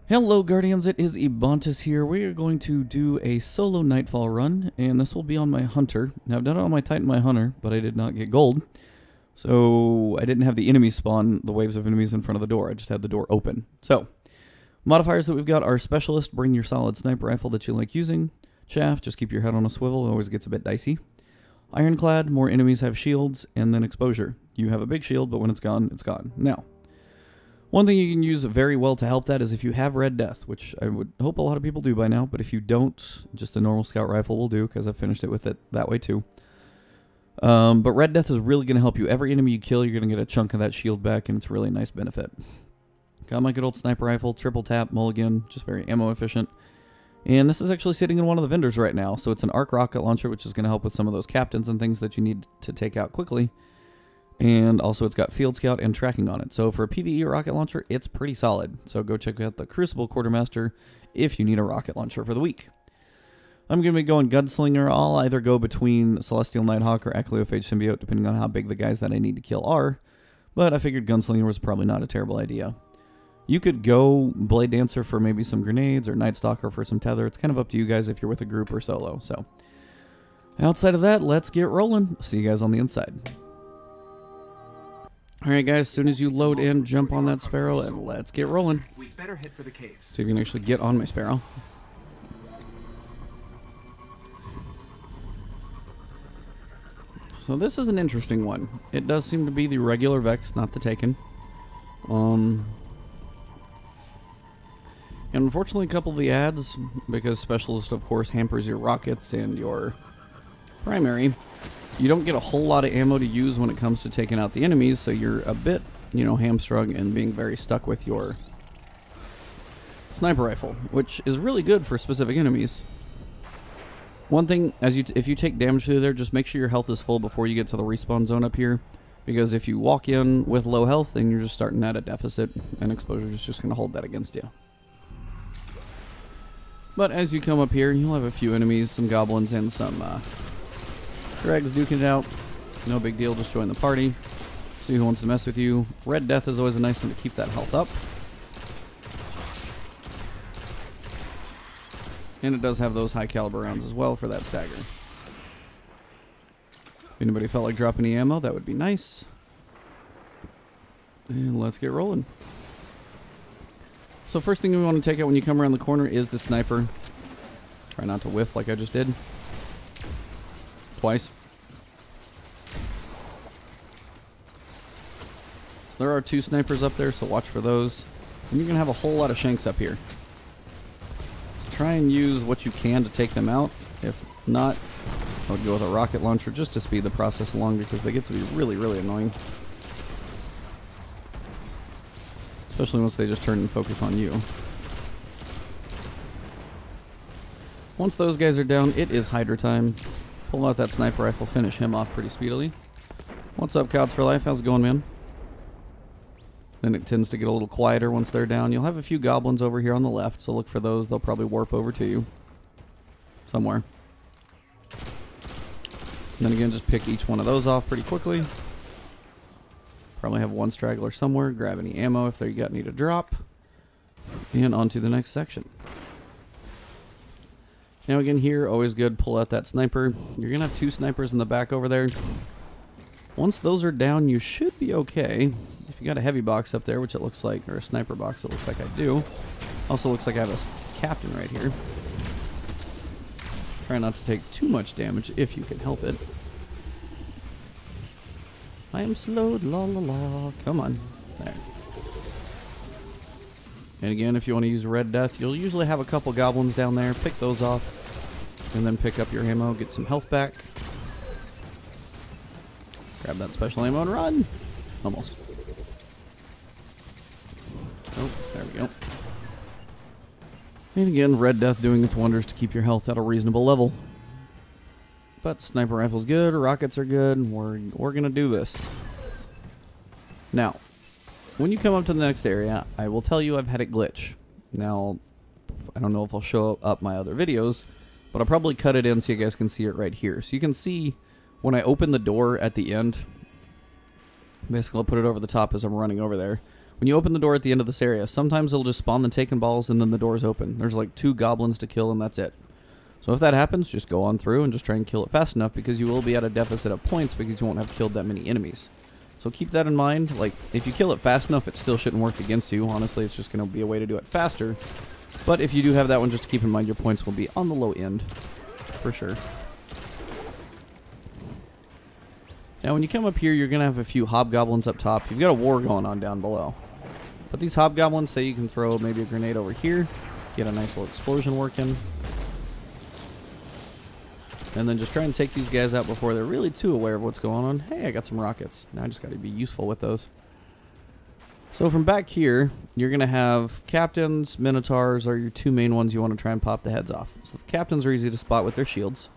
Hello Guardians, it is Ebontis here. We are going to do a solo Nightfall run, and this will be on my Hunter. Now I've done it on my Titan, my Hunter, but I did not get gold. So I didn't have the enemies spawn, the waves of enemies in front of the door. I just had the door open. So, modifiers that we've got are Specialist, bring your solid sniper rifle that you like using. Chaff, just keep your head on a swivel, it always gets a bit dicey. Ironclad, more enemies have shields, and then Exposure. You have a big shield, but when it's gone, it's gone. Now, one thing you can use very well to help that is if you have Red Death, which I would hope a lot of people do by now, but if you don't, just a normal scout rifle will do, because I've finished it with it that way too. But Red Death is really going to help you. Every enemy you kill, you're going to get a chunk of that shield back, and it's a really nice benefit. Got my good old sniper rifle, triple tap, mulligan, just very ammo efficient. And this is actually sitting in one of the vendors right now, so it's an arc rocket launcher, which is going to help with some of those captains and things that you need to take out quickly. And also it's got Field Scout and tracking on it. So for a PvE rocket launcher, it's pretty solid. So go check out the Crucible Quartermaster if you need a rocket launcher for the week. I'm going to be going Gunslinger. I'll either go between Celestial Nighthawk or Acleophage Symbiote, depending on how big the guys that I need to kill are. But I figured Gunslinger was probably not a terrible idea. You could go Blade Dancer for maybe some grenades, or Night Stalker for some tether. It's kind of up to you guys if you're with a group or solo. So outside of that, let's get rolling. See you guys on the inside. Alright guys, as soon as you load in, jump on that Sparrow and let's get rolling. We better head for the caves. So you can actually get on my Sparrow. So this is an interesting one. It does seem to be the regular Vex, not the Taken. And unfortunately a couple of the ads, because Specialist of course hampers your rockets and your primary, you don't get a whole lot of ammo to use when it comes to taking out the enemies, so you're a bit, hamstrung and being very stuck with your sniper rifle, which is really good for specific enemies. One thing, if you take damage through there, just make sure your health is full before you get to the respawn zone up here, because if you walk in with low health, then you're just starting at a deficit, and Exposure is just going to hold that against you. But as you come up here, you'll have a few enemies, some goblins, and some Dregs duking it out. No big deal, just join the party. See who wants to mess with you. Red Death is always a nice one to keep that health up. And it does have those high caliber rounds as well for that stagger. If anybody felt like dropping any ammo, that would be nice. And let's get rolling. So first thing we want to take out when you come around the corner is the sniper. Try not to whiff like I just did. Twice. So there are two snipers up there, so watch for those. And you're going to have a whole lot of shanks up here. So try and use what you can to take them out. If not, I would go with a rocket launcher just to speed the process along, because they get to be really, really annoying. Especially once they just turn and focus on you. Once those guys are down, it is Hydra time. Pull out that sniper rifle, finish him off pretty speedily. What's up, Cows for Life? How's it going, man? Then it tends to get a little quieter once they're down. You'll have a few goblins over here on the left, so look for those. They'll probably warp over to you. Somewhere. And then again, just pick each one of those off pretty quickly. Probably have one straggler somewhere. Grab any ammo if they got any to drop. And on to the next section. Now again here, always good, pull out that sniper. You're going to have two snipers in the back over there. Once those are down, you should be okay. If you got a heavy box up there, which it looks like, or a sniper box, it looks like I do. Also looks like I have a captain right here. Try not to take too much damage if you can help it. I am slowed, la la la. Come on. There. And again, if you want to use Red Death, you'll usually have a couple goblins down there. Pick those off. And then pick up your ammo, get some health back. Grab that special ammo and run. Almost. Oh, there we go. And again, Red Death doing its wonders to keep your health at a reasonable level. But sniper rifle's good, rockets are good, we're gonna do this. Now, when you come up to the next area, I will tell you I've had it glitch. Now, I don't know if I'll show up my other videos, but I'll probably cut it in so you guys can see it right here. So you can see when I open the door at the end, basically I'll put it over the top as I'm running over there. When you open the door at the end of this area, sometimes it'll just spawn the taken balls and then the door's open. There's like 2 goblins to kill and that's it. So if that happens, just go on through and just try and kill it fast enough because you will be at a deficit of points because you won't have killed that many enemies. So keep that in mind. Like, if you kill it fast enough, it still shouldn't work against you. Honestly, it's just going to be a way to do it faster. But if you do have that one, just keep in mind your points will be on the low end. For sure. Now, when you come up here, you're going to have a few hobgoblins up top. You've got a war going on down below. But these hobgoblins, say you can throw maybe a grenade over here. Get a nice little explosion working. And then just try and take these guys out before they're really too aware of what's going on. Hey, I got some rockets. Now I just got to be useful with those. So from back here, you're going to have captains, minotaurs are your 2 main ones you want to try and pop the heads off. So the captains are easy to spot with their shields.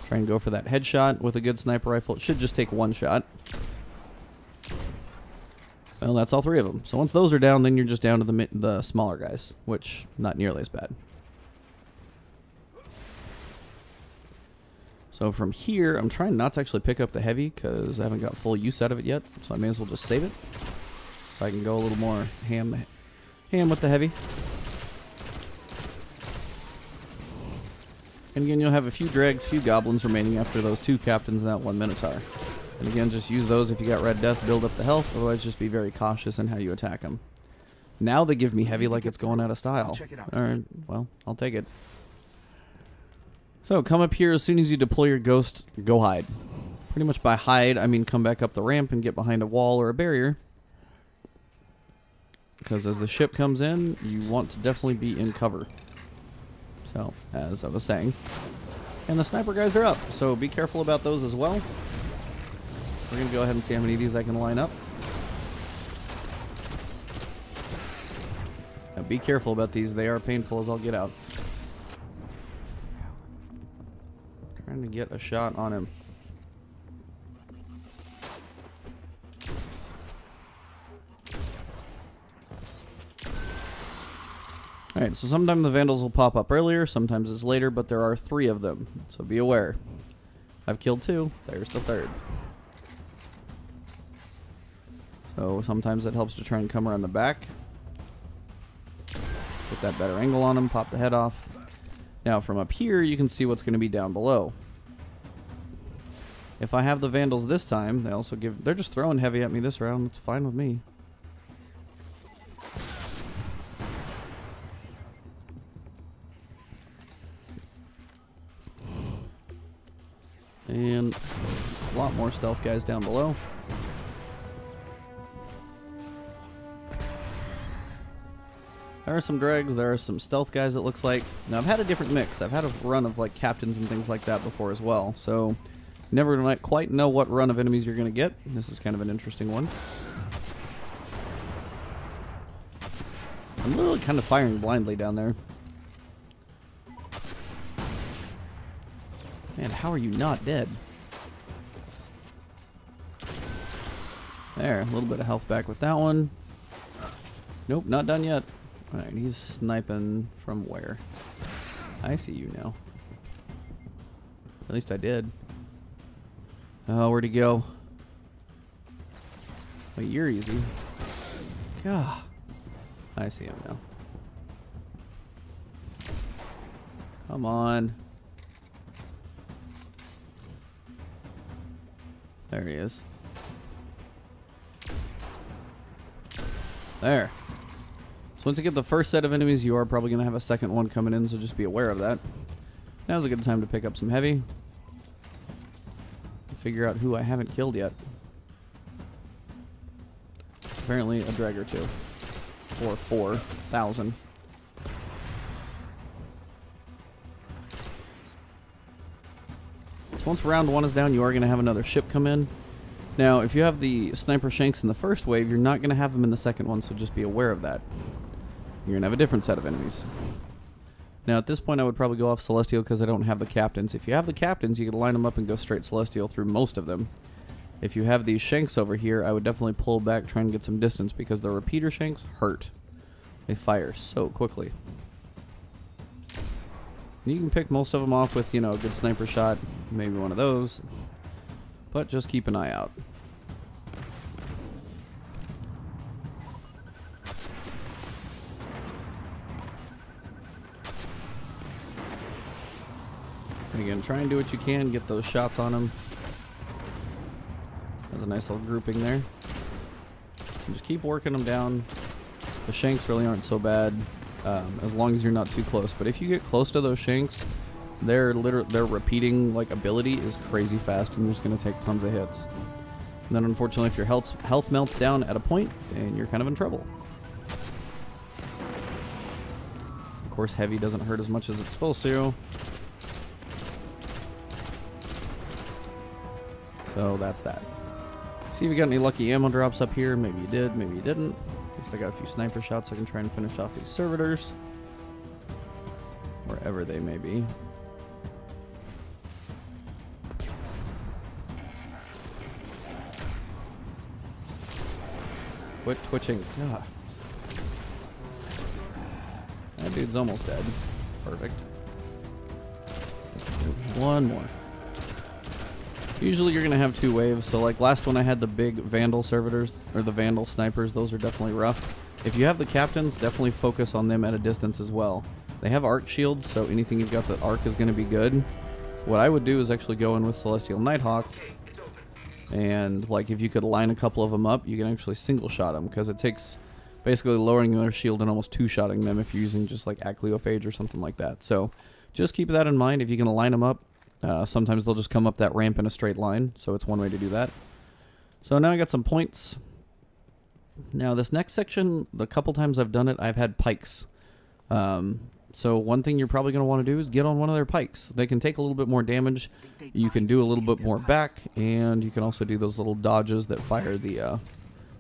Try and go for that headshot with a good sniper rifle. It should just take 1 shot. Well, that's all 3 of them. So once those are down, then you're just down to the smaller guys, which not nearly as bad. So from here, I'm trying not to actually pick up the heavy because I haven't got full use out of it yet. So I may as well just save it. So I can go a little more ham with the heavy. And again, you'll have a few dregs, few goblins remaining after those 2 captains and that 1 minotaur. And again, just use those if you got red death, build up the health. Otherwise, just be very cautious in how you attack them. Now they give me heavy like it's going out of style. Alright, well, I'll take it. So, come up here as soon as you deploy your ghost, go hide. Pretty much by hide, I mean come back up the ramp and get behind a wall or a barrier. Because as the ship comes in, you want to definitely be in cover. So, as I was saying. And the sniper guys are up, so be careful about those as well. We're going to go ahead and see how many of these I can line up. Now be careful about these, they are painful as I'll get out. Trying to get a shot on him. Alright, so sometimes the vandals will pop up earlier, sometimes it's later, but there are 3 of them, so be aware. I've killed 2, there's the 3rd. So sometimes it helps to try and come around the back. Get that better angle on him, pop the head off. Now from up here, you can see what's going to be down below. If I have the vandals this time, they also give... They're just throwing heavy at me this round. It's fine with me. And a lot more stealth guys down below. There are some dregs, there are some stealth guys it looks like. Now I've had a different mix. I've had a run of like captains and things like that before as well. So never quite know what run of enemies you're going to get. This is kind of an interesting one. I'm literally kind of firing blindly down there. Man, how are you not dead? There, a little bit of health back with that one. Nope, not done yet. Alright, he's sniping from where? I see you now. At least I did. Oh, where'd he go? Oh, you're easy. God. I see him now. Come on. There he is. There. So once you get the first set of enemies, you are probably going to have a second one coming in, so just be aware of that. Now's a good time to pick up some heavy. Figure out who I haven't killed yet. Apparently a drag or 2. Or 4,000. So once round 1 is down, you are going to have another ship come in. Now, if you have the sniper shanks in the first wave, you're not going to have them in the second one, so just be aware of that. You're going to have a different set of enemies. Now, at this point, I would probably go off Celestial because I don't have the captains. If you have the captains, you can line them up and go straight Celestial through most of them. If you have these shanks over here, I would definitely pull back, try and get some distance, because the repeater shanks hurt. They fire so quickly. And you can pick most of them off with, you know, a good sniper shot, maybe one of those. But just keep an eye out. And again, try and do what you can, get those shots on him. There's a nice little grouping there. And just keep working them down. The shanks really aren't so bad, as long as you're not too close. But if you get close to those shanks, their repeating like ability is crazy fast, and you're just gonna take tons of hits. And then unfortunately, if your health melts down at a point, then you're kind of in trouble. Of course, heavy doesn't hurt as much as it's supposed to. So that's that. See if you got any lucky ammo drops up here. Maybe you did, maybe you didn't. At least I got a few sniper shots so I can try and finish off these servitors. Wherever they may be. Quit twitching. God. That dude's almost dead. Perfect. One more. Usually you're going to have two waves. So like last one I had the big vandal servitors, or the vandal snipers. Those are definitely rough. If you have the captains, definitely focus on them at a distance as well. They have arc shields, so anything you've got that arc is going to be good. What I would do is actually go in with Celestial Nighthawk. And like if you could line a couple of them up, you can actually single shot them, because it takes basically lowering their shield and almost two-shotting them if you're using just like Acleophage or something like that. So just keep that in mind. If you can line them up, sometimes they'll just come up that ramp in a straight line, so it's one way to do that. So now I got some points. Now this next section, the couple times I've done it, I've had pikes. So one thing you're probably going to want to do is get on one of their pikes. They can take a little bit more damage. You can do a little bit more back, and you can also do those little dodges that fire the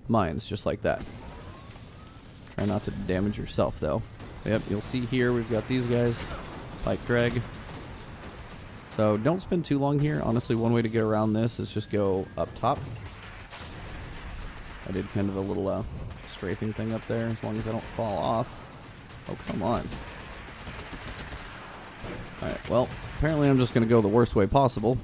mines, just like that. Try not to damage yourself, though. Yep, you'll see here we've got these guys. Pike drag. So don't spend too long here. Honestly, one way to get around this is just go up top. I did kind of a little strafing thing up there, as long as I don't fall off. Oh, come on. Alright, well, apparently I'm just going to go the worst way possible.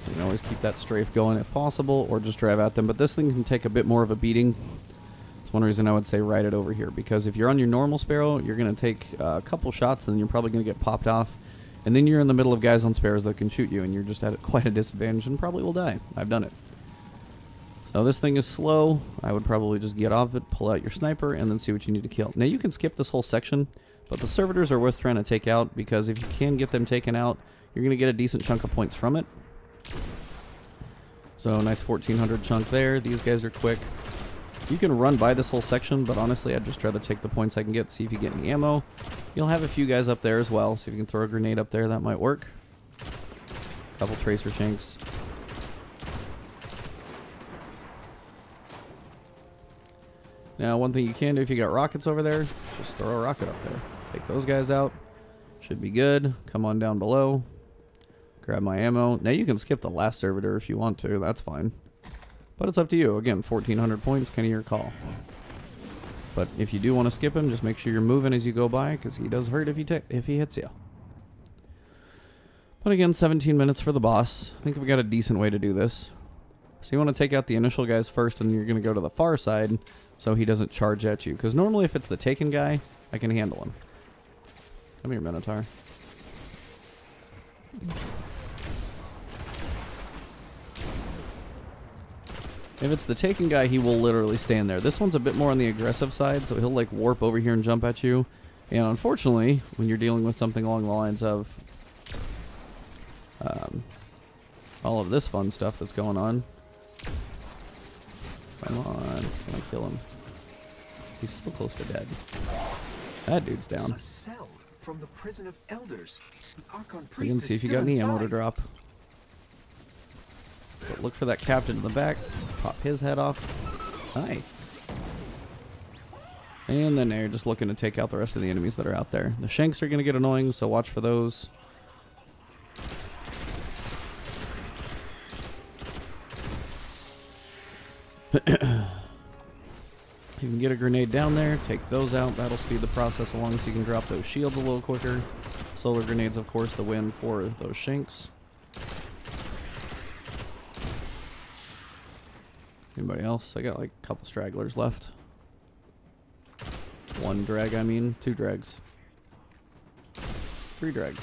You can always keep that strafe going if possible, or just drive at them. But this thing can take a bit more of a beating. That's one reason I would say ride it over here. Because if you're on your normal Sparrow, you're going to take a couple shots, and then you're probably going to get popped off. And then you're in the middle of guys on Sparrows that can shoot you, and you're just at quite a disadvantage and probably will die. I've done it. So this thing is slow. I would probably just get off it, pull out your sniper, and then see what you need to kill. Now you can skip this whole section, but the servitors are worth trying to take out, because if you can get them taken out, you're going to get a decent chunk of points from it. So nice 1400 chunk there. These guys are quick. You can run by this whole section, but honestly I'd just rather take the points I can get, see if you get any ammo. You'll have a few guys up there as well, see if you can throw a grenade up there, that might work. Couple tracer shanks. Now, one thing you can do if you got rockets over there, just throw a rocket up there. Take those guys out. Should be good. Come on down below. Grab my ammo. Now, you can skip the last servitor if you want to. That's fine. But it's up to you. Again, 1400 points, kind of your call. But if you do want to skip him, just make sure you're moving as you go by, because he does hurt if he hits you. But again, 17 minutes for the boss. I think we got a decent way to do this. So you want to take out the initial guys first, and you're going to go to the far side, so he doesn't charge at you. Because normally if it's the taken guy, I can handle him. Come here, Minotaur. If it's the taken guy, he will literally stand there. This one's a bit more on the aggressive side, so he'll like warp over here and jump at you. And unfortunately, when you're dealing with something along the lines of all of this fun stuff that's going on. Come on, can I kill him? He's so close to dead. That dude's down. A cell from the prison of elders. Archon You Priest can see if you got any ammo to drop. But look for that captain in the back. Pop his head off. Nice. And then they're just looking to take out the rest of the enemies that are out there. The shanks are going to get annoying, so watch for those. You can get a grenade down there, take those out. That'll speed the process along so you can drop those shields a little quicker. Solar grenades, of course, the win for those shanks. Anybody else? I got like a couple stragglers left. One drag, I mean. 2 drags. 3 drags.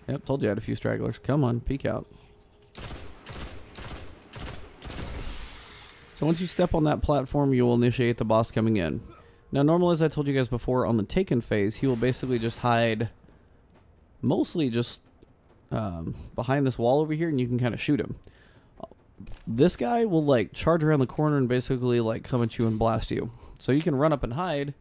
Yep, told you I had a few stragglers. Come on, peek out. So once you step on that platform, you will initiate the boss coming in. Now, normally, as I told you guys before, on the Taken phase, he will basically just hide mostly just behind this wall over here, and you can kind of shoot him. This guy will, like, charge around the corner and basically, like, come at you and blast you. So you can run up and hide,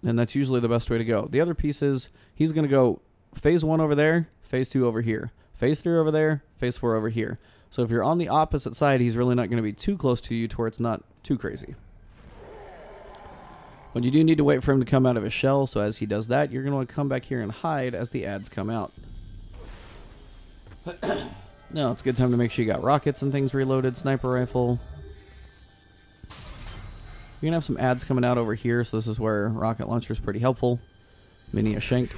and that's usually the best way to go. The other piece is he's going to go phase 1 over there, phase 2 over here, phase 3 over there, phase 4 over here. So if you're on the opposite side, he's really not going to be too close to you to where it's not too crazy. But you do need to wait for him to come out of his shell, so as he does that, you're going to want to come back here and hide as the ads come out. Now, it's a good time to make sure you got rockets and things reloaded, sniper rifle. You're going to have some ads coming out over here, so this is where rocket launcher is pretty helpful. Mini a shank.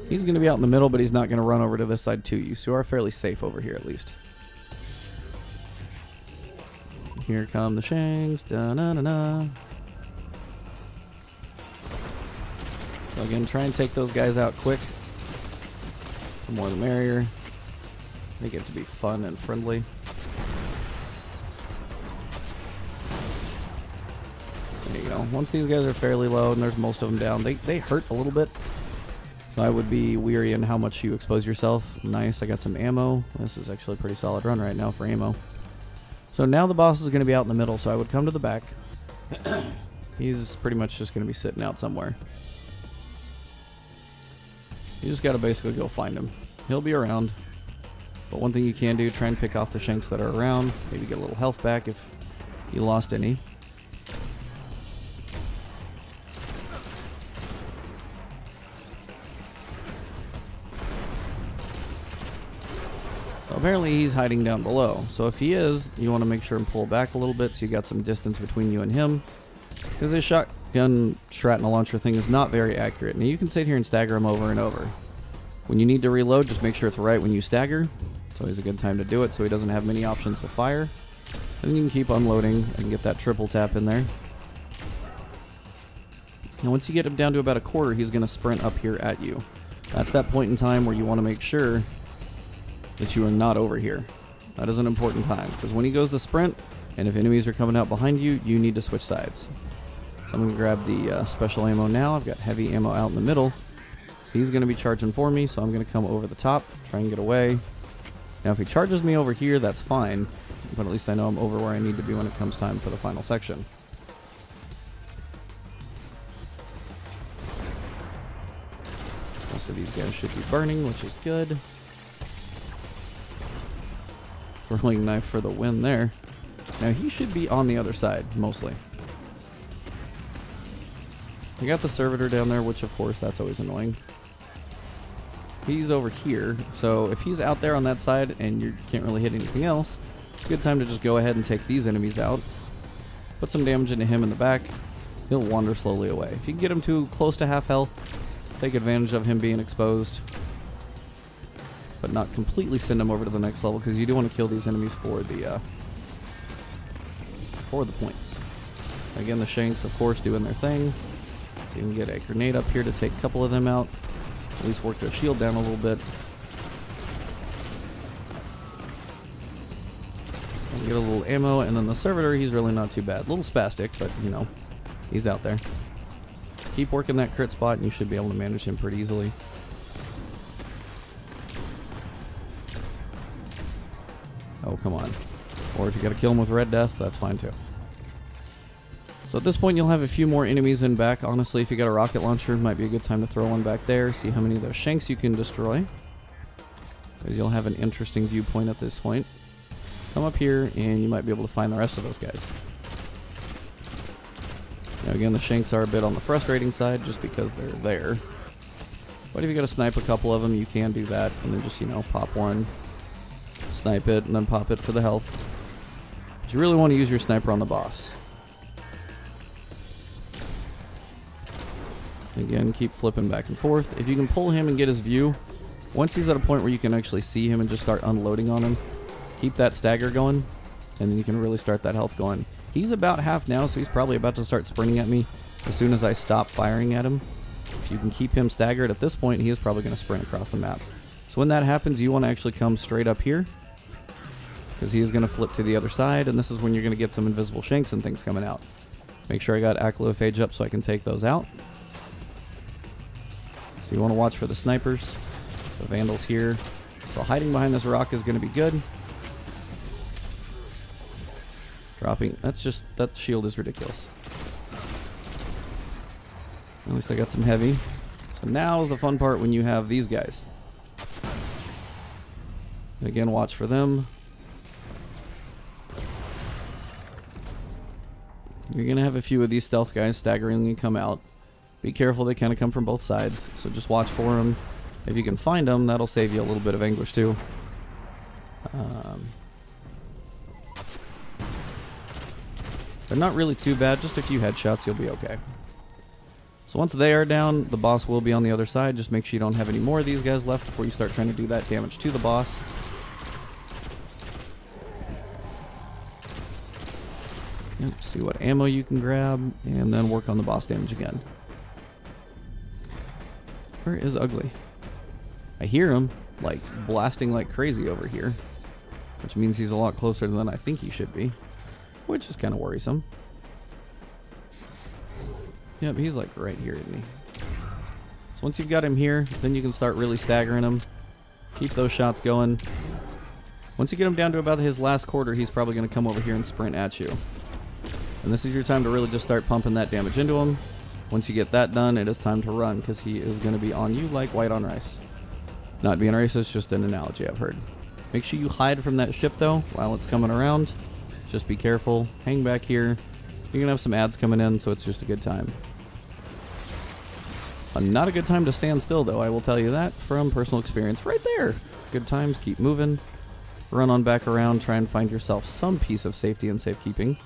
He's going to be out in the middle, but he's not going to run over to this side to you, so you are fairly safe over here at least. Here come the shanks. Da-na-na-na. So again, try and take those guys out quick. The more the merrier. They get to be fun and friendly. There you go. Once these guys are fairly low, and there's most of them down, they hurt a little bit. So I would be weary in how much you expose yourself. Nice, I got some ammo. This is actually a pretty solid run right now for ammo. So now the boss is going to be out in the middle, so I would come to the back. He's pretty much just going to be sitting out somewhere. You just got to basically go find him. He'll be around. But one thing you can do, try and pick off the shanks that are around. Maybe get a little health back if you lost any. Apparently he's hiding down below, so if he is, you want to make sure and pull back a little bit so you got some distance between you and him, because his shotgun shrapnel launcher thing is not very accurate. Now you can sit here and stagger him over and over. When you need to reload, just make sure it's right when you stagger. It's always a good time to do it so he doesn't have many options to fire. And then you can keep unloading and get that triple tap in there. Now once you get him down to about a quarter, he's going to sprint up here at you. That's that point in time where you want to make sure that you are not over here. That is an important time, because when he goes to sprint, and if enemies are coming out behind you, you need to switch sides. So I'm going to grab the special ammo now. I've got heavy ammo out in the middle. He's going to be charging for me, so I'm going to come over the top, try and get away. Now if he charges me over here, that's fine, but at least I know I'm over where I need to be when it comes time for the final section. Most of these guys should be burning, which is good. Throwing knife for the win there. Now he should be on the other side, mostly. I got the servitor down there, which of course, that's always annoying. He's over here, so if he's out there on that side and you can't really hit anything else, it's a good time to just go ahead and take these enemies out. Put some damage into him in the back. He'll wander slowly away. If you can get him to close to half health, take advantage of him being exposed, but not completely send them over to the next level, because you do want to kill these enemies for the points. Again, the shanks, of course, doing their thing. So you can get a grenade up here to take a couple of them out. At least work their shield down a little bit. And get a little ammo, and then the servitor, he's really not too bad. A little spastic, but, you know, he's out there. Keep working that crit spot, and you should be able to manage him pretty easily. Oh, come on. Or if you gotta kill him with Red Death, that's fine too. So at this point, you'll have a few more enemies in back. Honestly, if you got a rocket launcher, it might be a good time to throw one back there. See how many of those shanks you can destroy, because you'll have an interesting viewpoint at this point. Come up here, and you might be able to find the rest of those guys. Now again, the shanks are a bit on the frustrating side, just because they're there. But if you gotta snipe a couple of them, you can do that, and then just, you know, pop one. Snipe it, and then pop it for the health. But you really want to use your sniper on the boss. Again, keep flipping back and forth. If you can pull him and get his view, once he's at a point where you can actually see him and just start unloading on him, keep that stagger going. and then you can really start that health going. He's about half now, so he's probably about to start sprinting at me as soon as I stop firing at him. If you can keep him staggered at this point, he is probably going to sprint across the map. So when that happens, you want to actually come straight up here, because he is going to flip to the other side, and this is when you're going to get some invisible shanks and things coming out. Make sure I got Aclophage up so I can take those out. So you want to watch for the snipers, the vandals here. So hiding behind this rock is going to be good. Dropping, that shield is ridiculous. At least I got some heavy. So now is the fun part when you have these guys. And again, watch for them. You're going to have a few of these stealth guys staggeringly come out. Be careful, they kind of come from both sides. So just watch for them. If you can find them, that'll save you a little bit of anguish too. They're not really too bad, just a few headshots, you'll be okay. So once they are down, the boss will be on the other side. Just make sure you don't have any more of these guys left before you start trying to do that damage to the boss. Yep, see what ammo you can grab, and then work on the boss damage again. Where is Ugly? I hear him, like, blasting like crazy over here, which means he's a lot closer than I think he should be, which is kind of worrisome. Yep, he's like right here, isn't he? So once you've got him here, then you can start really staggering him. Keep those shots going. Once you get him down to about his last quarter, he's probably going to come over here and sprint at you. And this is your time to really just start pumping that damage into him. Once you get that done, it is time to run, because he is going to be on you like white on rice. Not being racist, just an analogy I've heard. Make sure you hide from that ship, though, while it's coming around. Just be careful. Hang back here. You're going to have some ads coming in, so it's just a good time. Not a good time to stand still, though, I will tell you that from personal experience. Right there! Good times, keep moving. Run on back around, try and find yourself some piece of safety and safekeeping.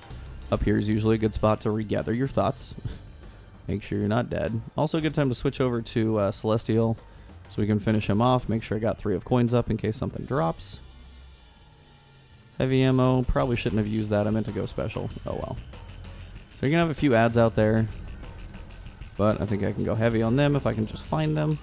Up here is usually a good spot to regather your thoughts. Make sure you're not dead. Also a good time to switch over to Celestial, so we can finish him off. Make sure I got 3 of coins up in case something drops. Heavy ammo, probably shouldn't have used that. I meant to go special. Oh well. So you're going to have a few ads out there, but I think I can go heavy on them if I can just find them.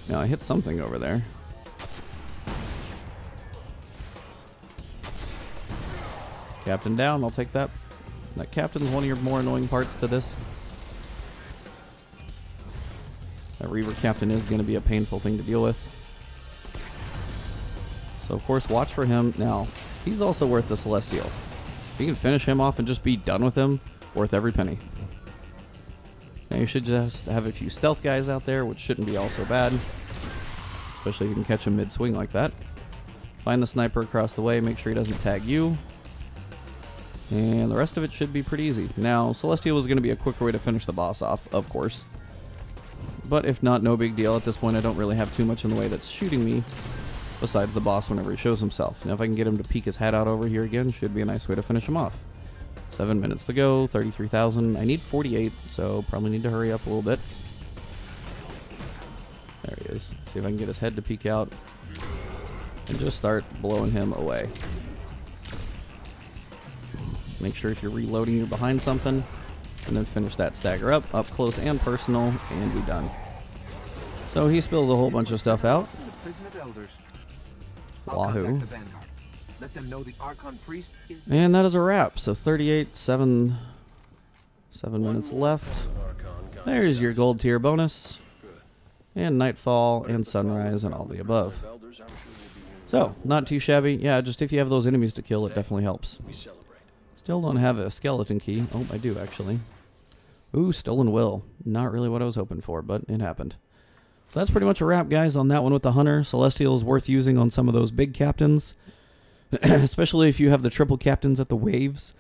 Now I hit something over there. Captain down, I'll take that. That captain's one of your more annoying parts to this. That Reaver captain is going to be a painful thing to deal with. So of course watch for him. Now, he's also worth the Celestial. If you can finish him off and just be done with him, worth every penny. Now you should just have a few stealth guys out there, which shouldn't be all so bad. Especially if you can catch him mid-swing like that. Find the sniper across the way, make sure he doesn't tag you. And the rest of it should be pretty easy. Now, Celestial is going to be a quicker way to finish the boss off, of course. But if not, no big deal. At this point, I don't really have too much in the way that's shooting me, besides the boss whenever he shows himself. Now, if I can get him to peek his head out over here again, should be a nice way to finish him off. 7 minutes to go, 33,000. I need 48, so probably need to hurry up a little bit. There he is. See if I can get his head to peek out. And just start blowing him away. Make sure if you're reloading, you're behind something. And then finish that stagger up close and personal, and be done. So he spills a whole bunch of stuff out. Wahoo. Let them know the Archon Priest is... And that is a wrap. So 38, 7 minutes left. There's your gold tier bonus. And Nightfall and Sunrise and all the above. So, not too shabby. Yeah, just if you have those enemies to kill, it definitely helps. Still don't have a skeleton key. Oh, I do actually. Ooh, Stolen Will. Not really what I was hoping for, but it happened. So that's pretty much a wrap, guys, on that one with the Hunter. Celestial is worth using on some of those big captains. Especially if you have the triple captains at the waves.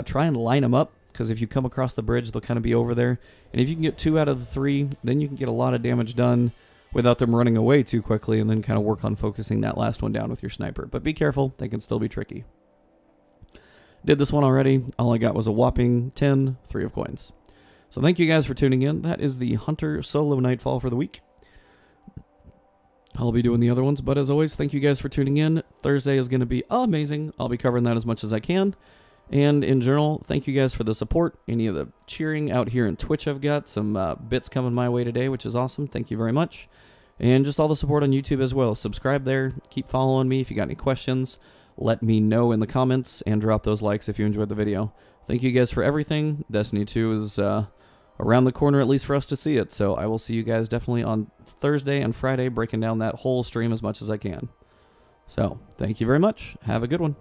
Try and line them up, because if you come across the bridge, they'll kind of be over there. And if you can get 2 out of the 3, then you can get a lot of damage done without them running away too quickly, and then kind of work on focusing that last one down with your sniper. But be careful, they can still be tricky. Did this one already. All I got was a whopping 10, 3 of coins. So thank you guys for tuning in. That is the Hunter solo Nightfall for the week. I'll be doing the other ones, but as always, thank you guys for tuning in. Thursday is going to be amazing. I'll be covering that as much as I can. And in general, thank you guys for the support. Any of the cheering out here in Twitch I've got. Some bits coming my way today, which is awesome. Thank you very much. And just all the support on YouTube as well. Subscribe there. Keep following me. If you got any questions, let me know in the comments. And drop those likes if you enjoyed the video. Thank you guys for everything. Destiny 2 is around the corner, at least for us to see it. So I will see you guys definitely on Thursday and Friday, breaking down that whole stream as much as I can. So thank you very much. Have a good one.